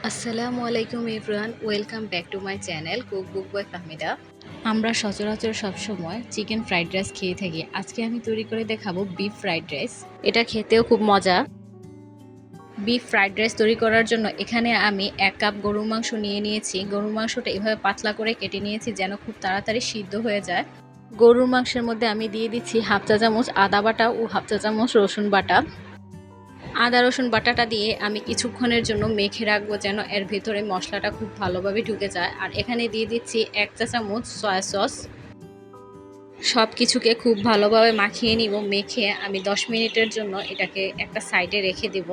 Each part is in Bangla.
আসসালামু আলাইকুম everyone, welcome back to my channel cookbook by Fahmida. আমরা সচরাচর সবসময় চিকেন ফ্রাইড রাইস খেয়ে থাকি। আজকে আমি তৈরি করে দেখাবো বিফ ফ্রাইড রাইস। এটা খেতেও খুব মজা। বিফ ফ্রাইড রাইস তৈরি করার জন্য এখানে আমি 1 কাপ গরুর মাংস নিয়ে নিয়েছি। গরুর মাংসটা এভাবে পাতলা করে কেটে নিয়েছি যেন খুব তাড়াতাড়ি সিদ্ধ হয়ে যায়। গরুর মাংসের মধ্যে আমি দিয়ে দিচ্ছি হাফ চা চামচ আদা বাটা ও হাফ চা চামচ রসুন বাটা। আদা রসুন বাটাটা দিয়ে আমি কিছুক্ষণের জন্য মেখে রাখবো যেন এর ভেতরে মশলাটা খুব ভালোভাবে ঢুকে যায়। আর এখানে দিয়ে দিচ্ছি 1 চা চামচ সয়া সস। সব কিছুকে খুব ভালোভাবে মাখিয়ে নিব। মেখে আমি 10 মিনিটের জন্য এটাকে একটা সাইডে রেখে দেব।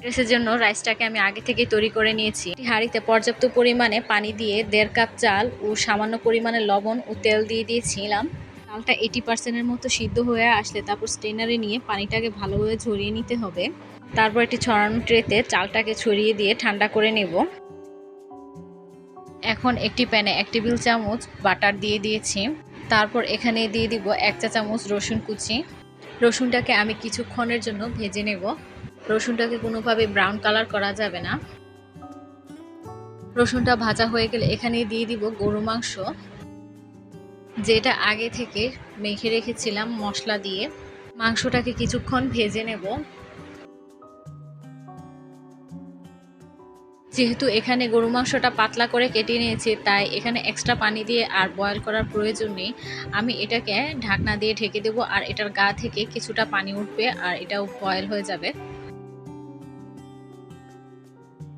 রাইসের জন্য রাইসটাকে আমি আগে থেকে তৈরি করে নিয়েছি। হাঁড়িতে পর্যাপ্ত পরিমাণে পানি দিয়ে 1.5 কাপ চাল ও সামান্য পরিমাণে লবণ ও তেল দিয়ে দিয়েছিলাম। চালটা 80% মতো সিদ্ধ হয়ে আসলে তারপর স্ট্রেনারে নিয়ে পানিটাকে ভালোভাবে ঝরিয়ে নিতে হবে। তারপর একটি ছড়ানো ট্রেতে চালটাকে ছড়িয়ে দিয়ে ঠান্ডা করে নেব। এখন একটি প্যানে 1 টেবিল চামচ বাটার দিয়ে দিয়েছি। তারপর এখানে দিয়ে দিব 1 চা চামচ রসুন কুচি। রসুনটাকে আমি কিছুক্ষণের জন্য ভেজে নেব। রসুনটাকে কোনোভাবে ব্রাউন কালার করা যাবে না। রসুনটা ভাজা হয়ে গেলে এখানে দিয়ে দিব গরু মাংস, যেটা আগে থেকে মেখে রেখেছিলাম মশলা দিয়ে। মাংসটাকে কিছুক্ষণ ভেজে নেব। যেহেতু এখানে গরু মাংসটা পাতলা করে কেটে নিয়েছি, তাই এখানে এক্সট্রা পানি দিয়ে আর বয়েল করার প্রয়োজন নেই। আমি এটাকে ঢাকনা দিয়ে ঢেকে দেবো আর এটার গা থেকে কিছুটা পানি উঠবে আর এটাও বয়েল হয়ে যাবে।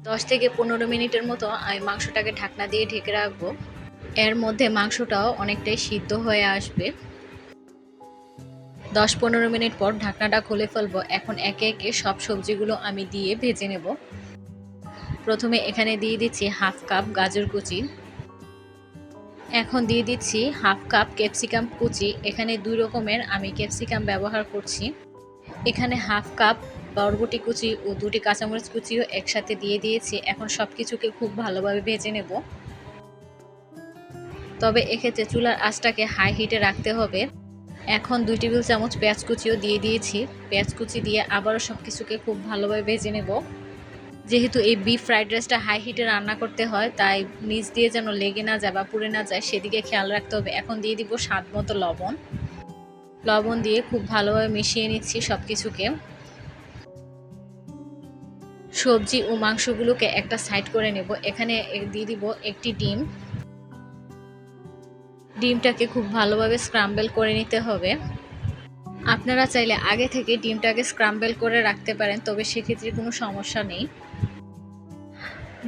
10 থেকে 15 মিনিটের মতো আমি মাংসটাকে ঢাকনা দিয়ে ঢেকে রাখবো। এর মধ্যে মাংসটাও অনেকটাই সিদ্ধ হয়ে আসবে। 10-15 মিনিট পর ঢাকনাটা খুলে ফেলবো। এখন একে একে সব সবজিগুলো আমি দিয়ে ভেজে নেব। প্রথমে এখানে দিয়ে দিচ্ছি হাফ কাপ গাজর কুচি। এখন দিয়ে দিচ্ছি হাফ কাপ ক্যাপসিকাম কুচি। এখানে 2 রকমের আমি ক্যাপসিকাম ব্যবহার করছি। এখানে হাফ কাপ বরবটি কুচি ও 2টি কাঁচামরিচ কুচিও একসাথে দিয়ে দিয়েছি। এখন সব কিছুকে খুব ভালোভাবে ভেজে নেব। তবে এক্ষেত্রে চুলার আঁচটাকে হাই হিটে রাখতে হবে। এখন 2 টেবিল চামচ পেঁয়াজ কুচিও দিয়ে দিয়েছি। পেঁয়াজ কুচি দিয়ে আবারও সব কিছুকে খুব ভালোভাবে ভেজে নেব। যেহেতু এই বিফ ফ্রাইড রাইসটা হাই হিটে রান্না করতে হয়, তাই নিচ দিয়ে যেন লেগে না যায় বা পুড়ে না যায় সেদিকে খেয়াল রাখতে হবে। এখন দিয়ে দিব স্বাদ মতো লবণ। লবণ দিয়ে খুব ভালোভাবে মিশিয়ে নিচ্ছি সব কিছুকে। সবজি ও মাংসগুলোকে একটা সাইড করে নেব। এখানে দিয়ে দিব একটি ডিম। ডিমটাকে খুব ভালোভাবে স্ক্রাম্বল করে নিতে হবে। আপনারা চাইলে আগে থেকে ডিমটাকে স্ক্রাম্বল করে রাখতে পারেন, তবে সেক্ষেত্রে কোনো সমস্যা নেই।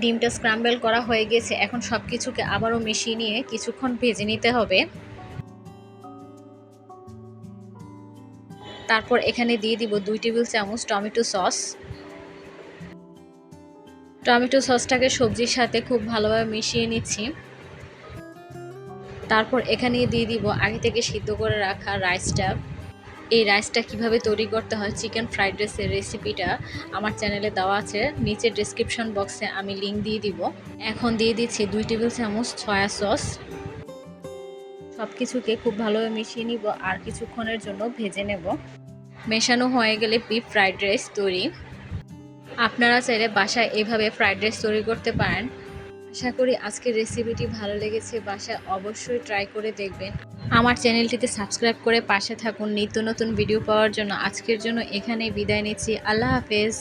ডিমটা স্ক্রাম্বল করা হয়ে গেছে। এখন সব কিছুকে আবারও মিশিয়ে নিয়ে কিছুক্ষণ ভেজে নিতে হবে। তারপর এখানে দিয়ে দিব 2 টেবিল চামচ টমেটো সস। টমেটো সসটাকে সবজির সাথে খুব ভালোভাবে মিশিয়ে নিচ্ছি। তারপর এখানে দিয়ে দিব আগে থেকে সিদ্ধ করে রাখা রাইসটা। এই রাইসটা কিভাবে তৈরি করতে হয়, চিকেন ফ্রাইড রাইসের রেসিপিটা আমার চ্যানেলে দেওয়া আছে, নিচে ডেসক্রিপশন বক্সে আমি লিংক দিয়ে দিব। এখন দিয়ে দিচ্ছি 2 টেবিল চামচ সয়া সস। সব কিছুকে খুব ভালোভাবে মিশিয়ে নিব আর কিছুক্ষণের জন্য ভেজে নেব। মেশানো হয়ে গেলে বিফ ফ্রাইড রাইস তৈরি। আপনারা চাইলে বাসায় এভাবে ফ্রাইড রাইস তৈরি করতে পারেন। আশা করি আজকের রেসিপিটি ভালো লেগেছে। বাসায় অবশ্যই ট্রাই করে দেখবেন। আমার চ্যানেলটিতে সাবস্ক্রাইব করে পাশে থাকুন নিত্য নতুন ভিডিও পাওয়ার জন্য। আজকের জন্য এখানেই বিদায় নিচ্ছি। আল্লাহ হাফেজ।